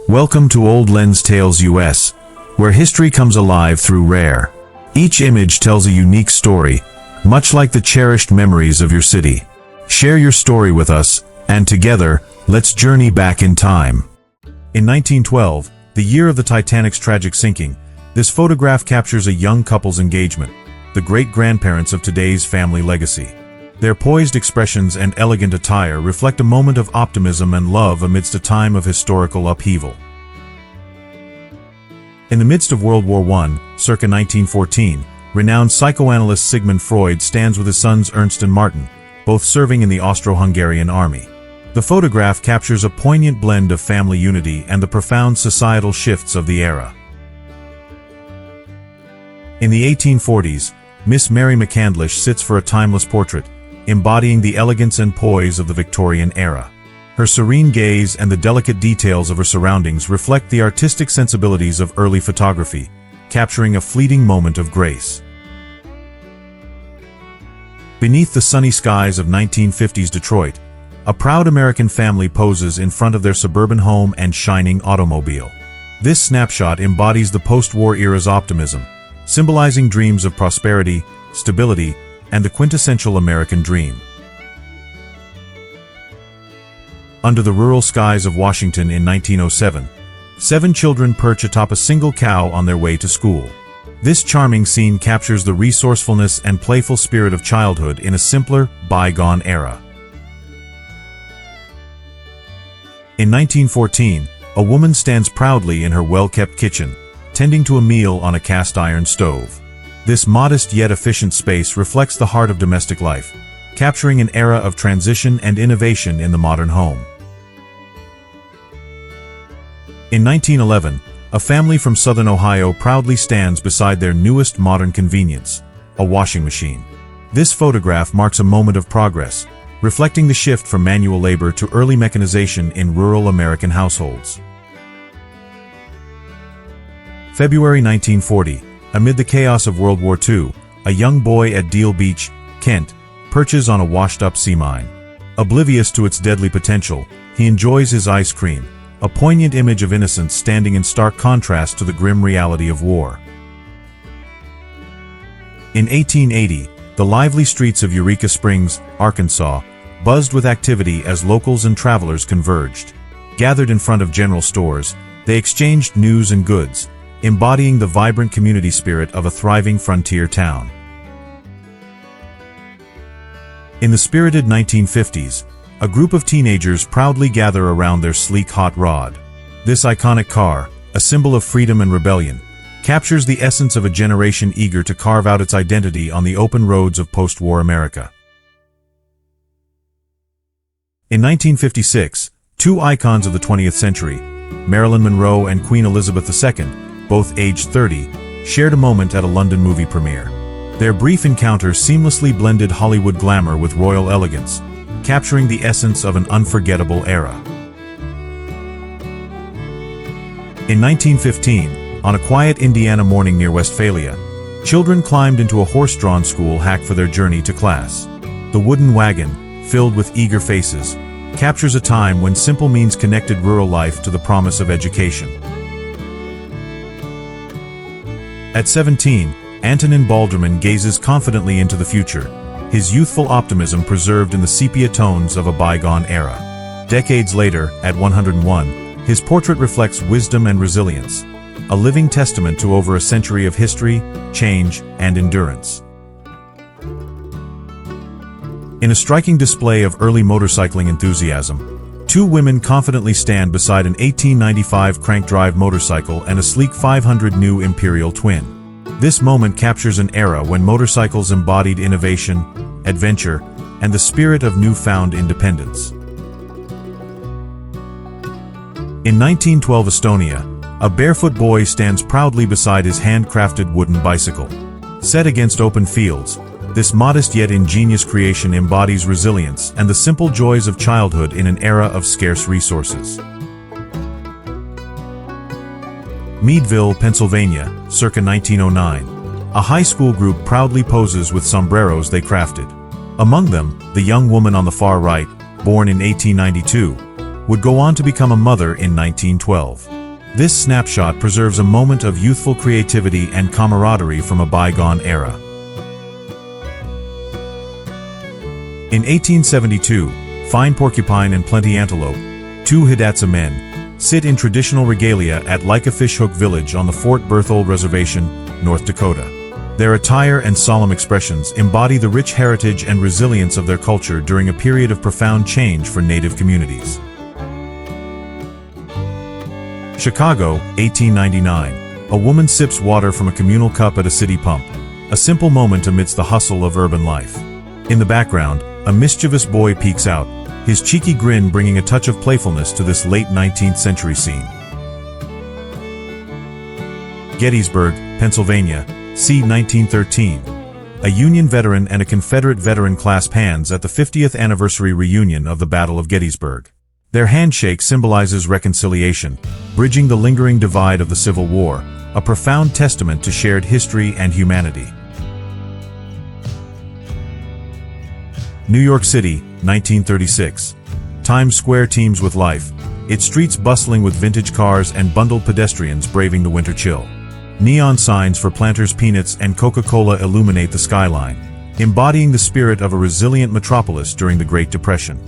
Welcome to Old Lens Tales US, where history comes alive through rare. Each image tells a unique story, much like the cherished memories of your city. Share your story with us, and together, let's journey back in time. In 1912, the year of the Titanic's tragic sinking, this photograph captures a young couple's engagement, the great-grandparents of today's family legacy. Their poised expressions and elegant attire reflect a moment of optimism and love amidst a time of historical upheaval. In the midst of World War I, circa 1914, renowned psychoanalyst Sigmund Freud stands with his sons Ernst and Martin, both serving in the Austro-Hungarian army. The photograph captures a poignant blend of family unity and the profound societal shifts of the era. In the 1840s, Miss Mary McCandlish sits for a timeless portrait, embodying the elegance and poise of the Victorian era. Her serene gaze and the delicate details of her surroundings reflect the artistic sensibilities of early photography, capturing a fleeting moment of grace. Beneath the sunny skies of 1950s Detroit, a proud American family poses in front of their suburban home and shining automobile. This snapshot embodies the post-war era's optimism, symbolizing dreams of prosperity, stability, and the quintessential American dream. Under the rural skies of Washington in 1907, 7 children perch atop a single cow on their way to school. This charming scene captures the resourcefulness and playful spirit of childhood in a simpler, bygone era. In 1914, a woman stands proudly in her well-kept kitchen, tending to a meal on a cast-iron stove. This modest yet efficient space reflects the heart of domestic life, capturing an era of transition and innovation in the modern home. In 1911, a family from southern Ohio proudly stands beside their newest modern convenience, a washing machine. This photograph marks a moment of progress, reflecting the shift from manual labor to early mechanization in rural American households. February 1940. Amid the chaos of World War II, a young boy at Deal Beach, Kent, perches on a washed-up sea mine. Oblivious to its deadly potential, he enjoys his ice cream, a poignant image of innocence standing in stark contrast to the grim reality of war. In 1880, the lively streets of Eureka Springs, Arkansas, buzzed with activity as locals and travelers converged. Gathered in front of general stores, they exchanged news and goods, embodying the vibrant community spirit of a thriving frontier town. In the spirited 1950s, a group of teenagers proudly gather around their sleek hot rod. This iconic car, a symbol of freedom and rebellion, captures the essence of a generation eager to carve out its identity on the open roads of post-war America. In 1956, 2 icons of the 20th century, Marilyn Monroe and Queen Elizabeth II, both aged 30, shared a moment at a London movie premiere. Their brief encounter seamlessly blended Hollywood glamour with royal elegance, capturing the essence of an unforgettable era. In 1915, on a quiet Indiana morning near Westphalia, children climbed into a horse-drawn school hack for their journey to class. The wooden wagon, filled with eager faces, captures a time when simple means connected rural life to the promise of education. At 17, Antonin Balderman gazes confidently into the future, his youthful optimism preserved in the sepia tones of a bygone era. Decades later, at 101, his portrait reflects wisdom and resilience, a living testament to over a century of history, change, and endurance. In a striking display of early motorcycling enthusiasm, 2 women confidently stand beside an 1895 crank-drive motorcycle and a sleek 500 new Imperial Twin. This moment captures an era when motorcycles embodied innovation, adventure, and the spirit of newfound independence. In 1912 Estonia, a barefoot boy stands proudly beside his handcrafted wooden bicycle. Set against open fields, this modest yet ingenious creation embodies resilience and the simple joys of childhood in an era of scarce resources. Meadville, Pennsylvania, circa 1909. A high school group proudly poses with sombreros they crafted. Among them, the young woman on the far right, born in 1892, would go on to become a mother in 1912. This snapshot preserves a moment of youthful creativity and camaraderie from a bygone era. In 1872, Fine Porcupine and Plenty Antelope, two Hidatsa men, sit in traditional regalia at Like Fish Hook Village on the Fort Berthold Reservation, North Dakota. Their attire and solemn expressions embody the rich heritage and resilience of their culture during a period of profound change for Native communities. Chicago, 1899. A woman sips water from a communal cup at a city pump, a simple moment amidst the hustle of urban life. In the background, a mischievous boy peeks out, his cheeky grin bringing a touch of playfulness to this late 19th century scene. Gettysburg, Pennsylvania, c. 1913. A Union veteran and a Confederate veteran clasp hands at the 50th anniversary reunion of the Battle of Gettysburg. Their handshake symbolizes reconciliation, bridging the lingering divide of the Civil War, a profound testament to shared history and humanity. New York City, 1936. Times Square teems with life, its streets bustling with vintage cars and bundled pedestrians braving the winter chill. Neon signs for Planters Peanuts and Coca-Cola illuminate the skyline, embodying the spirit of a resilient metropolis during the Great Depression.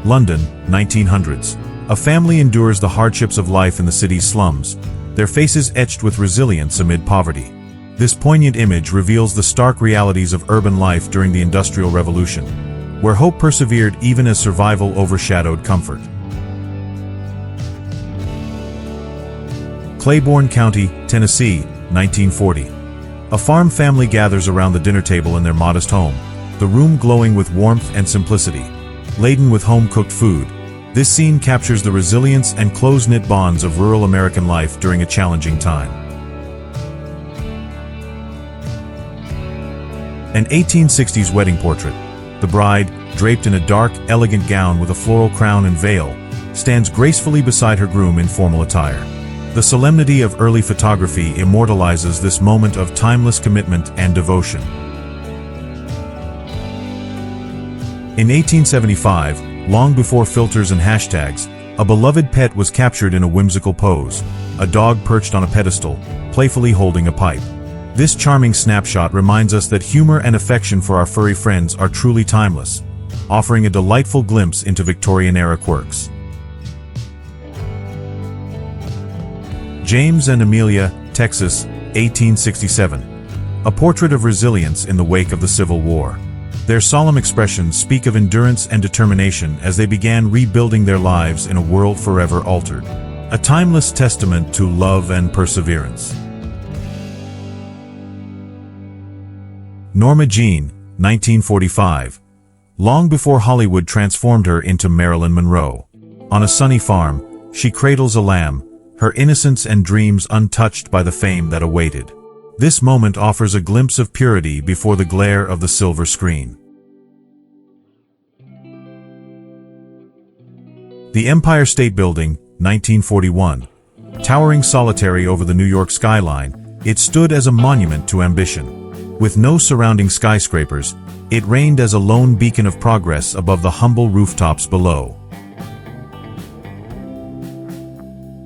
London, 1900s. A family endures the hardships of life in the city's slums, their faces etched with resilience amid poverty. This poignant image reveals the stark realities of urban life during the Industrial Revolution, where hope persevered even as survival overshadowed comfort. Claiborne County, Tennessee, 1940. A farm family gathers around the dinner table in their modest home, the room glowing with warmth and simplicity. Laden with home-cooked food, this scene captures the resilience and close-knit bonds of rural American life during a challenging time. An 1860s wedding portrait. The bride, draped in a dark, elegant gown with a floral crown and veil, stands gracefully beside her groom in formal attire. The solemnity of early photography immortalizes this moment of timeless commitment and devotion. In 1875, long before filters and hashtags, a beloved pet was captured in a whimsical pose, a dog perched on a pedestal, playfully holding a pipe. This charming snapshot reminds us that humor and affection for our furry friends are truly timeless, offering a delightful glimpse into Victorian-era quirks. James and Amelia, Texas, 1867. A portrait of resilience in the wake of the Civil War. Their solemn expressions speak of endurance and determination as they began rebuilding their lives in a world forever altered. A timeless testament to love and perseverance. Norma Jean, 1945. Long before Hollywood transformed her into Marilyn Monroe. On a sunny farm, she cradles a lamb, her innocence and dreams untouched by the fame that awaited. This moment offers a glimpse of purity before the glare of the silver screen. The Empire State Building, 1941. Towering solitary over the New York skyline, it stood as a monument to ambition. With no surrounding skyscrapers, it reigned as a lone beacon of progress above the humble rooftops below.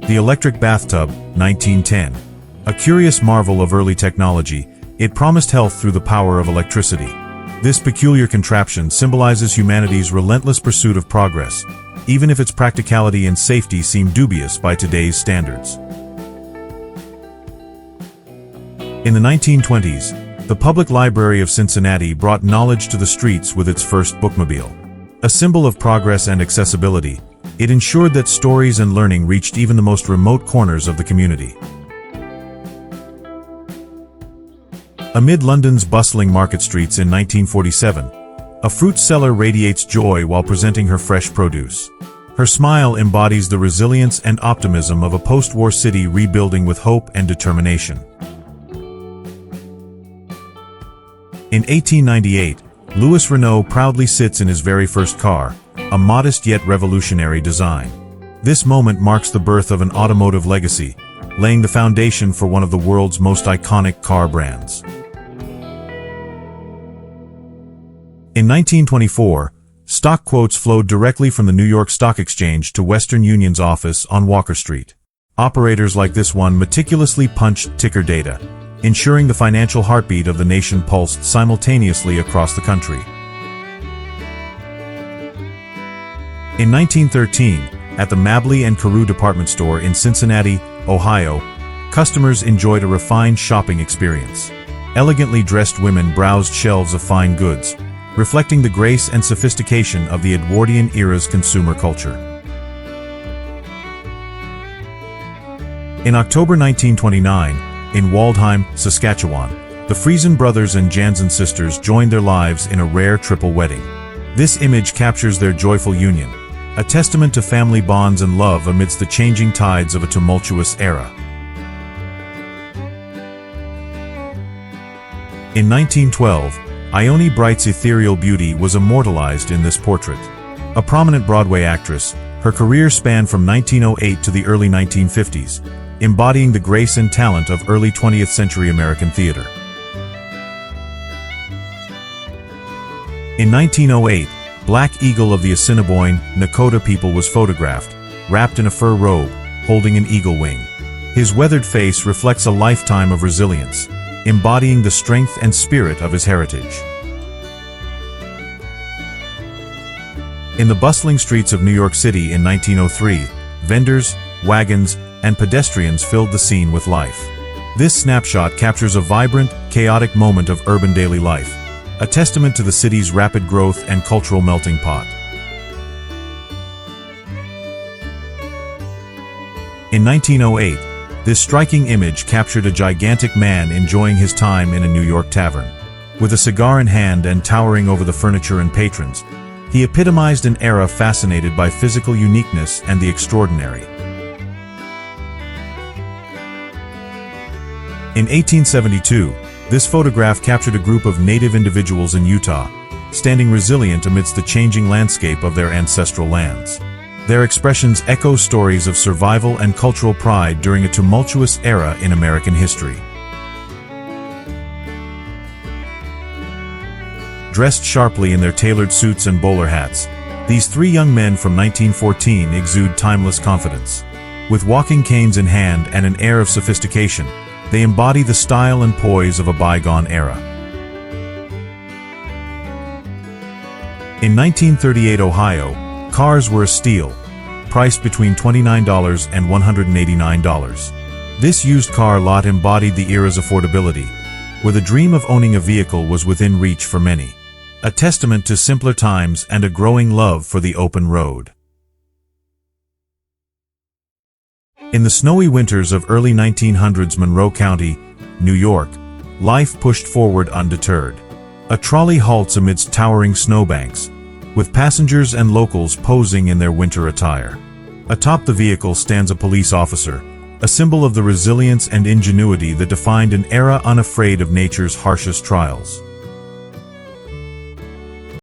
The Electric Bathtub, 1910. A curious marvel of early technology, it promised health through the power of electricity. This peculiar contraption symbolizes humanity's relentless pursuit of progress, even if its practicality and safety seem dubious by today's standards. In the 1920s, the Public Library of Cincinnati brought knowledge to the streets with its first bookmobile. A symbol of progress and accessibility, it ensured that stories and learning reached even the most remote corners of the community. Amid London's bustling market streets in 1947, a fruit seller radiates joy while presenting her fresh produce. Her smile embodies the resilience and optimism of a post-war city rebuilding with hope and determination. In 1898, Louis Renault proudly sits in his very first car, a modest yet revolutionary design. This moment marks the birth of an automotive legacy, laying the foundation for one of the world's most iconic car brands. In 1924, Stock quotes flowed directly from the New York Stock Exchange to Western Union's office on Walker Street. Operators like this one meticulously punched ticker data, ensuring the financial heartbeat of the nation pulsed simultaneously across the country. In 1913, at the Mabley and Carew department store in Cincinnati, Ohio, customers enjoyed a refined shopping experience. Elegantly dressed women browsed shelves of fine goods, reflecting the grace and sophistication of the Edwardian era's consumer culture. In October 1929, in Waldheim, Saskatchewan, the Friesen brothers and Jansen sisters joined their lives in a rare triple wedding. This image captures their joyful union, a testament to family bonds and love amidst the changing tides of a tumultuous era. In 1912, Ione Bright's ethereal beauty was immortalized in this portrait. A prominent Broadway actress, her career spanned from 1908 to the early 1950s, embodying the grace and talent of early 20th century American theater. In 1908, Black Eagle of the Assiniboine, Nakota people was photographed, wrapped in a fur robe, holding an eagle wing. His weathered face reflects a lifetime of resilience, embodying the strength and spirit of his heritage. In the bustling streets of New York City in 1903, vendors, wagons, and pedestrians filled the scene with life. This snapshot captures a vibrant, chaotic moment of urban daily life, a testament to the city's rapid growth and cultural melting pot. In 1908, this striking image captured a gigantic man enjoying his time in a New York tavern. With a cigar in hand and towering over the furniture and patrons, he epitomized an era fascinated by physical uniqueness and the extraordinary. In 1872, this photograph captured a group of native individuals in Utah, standing resilient amidst the changing landscape of their ancestral lands. Their expressions echo stories of survival and cultural pride during a tumultuous era in American history. Dressed sharply in their tailored suits and bowler hats, these three young men from 1914 exude timeless confidence. With walking canes in hand and an air of sophistication, they embody the style and poise of a bygone era. In 1938 Ohio, cars were a steal, priced between $29 and $189. This used car lot embodied the era's affordability, where the dream of owning a vehicle was within reach for many, a testament to simpler times and a growing love for the open road. In the snowy winters of early 1900s Monroe County, New York, life pushed forward undeterred. A trolley halts amidst towering snowbanks, with passengers and locals posing in their winter attire. Atop the vehicle stands a police officer, a symbol of the resilience and ingenuity that defined an era unafraid of nature's harshest trials.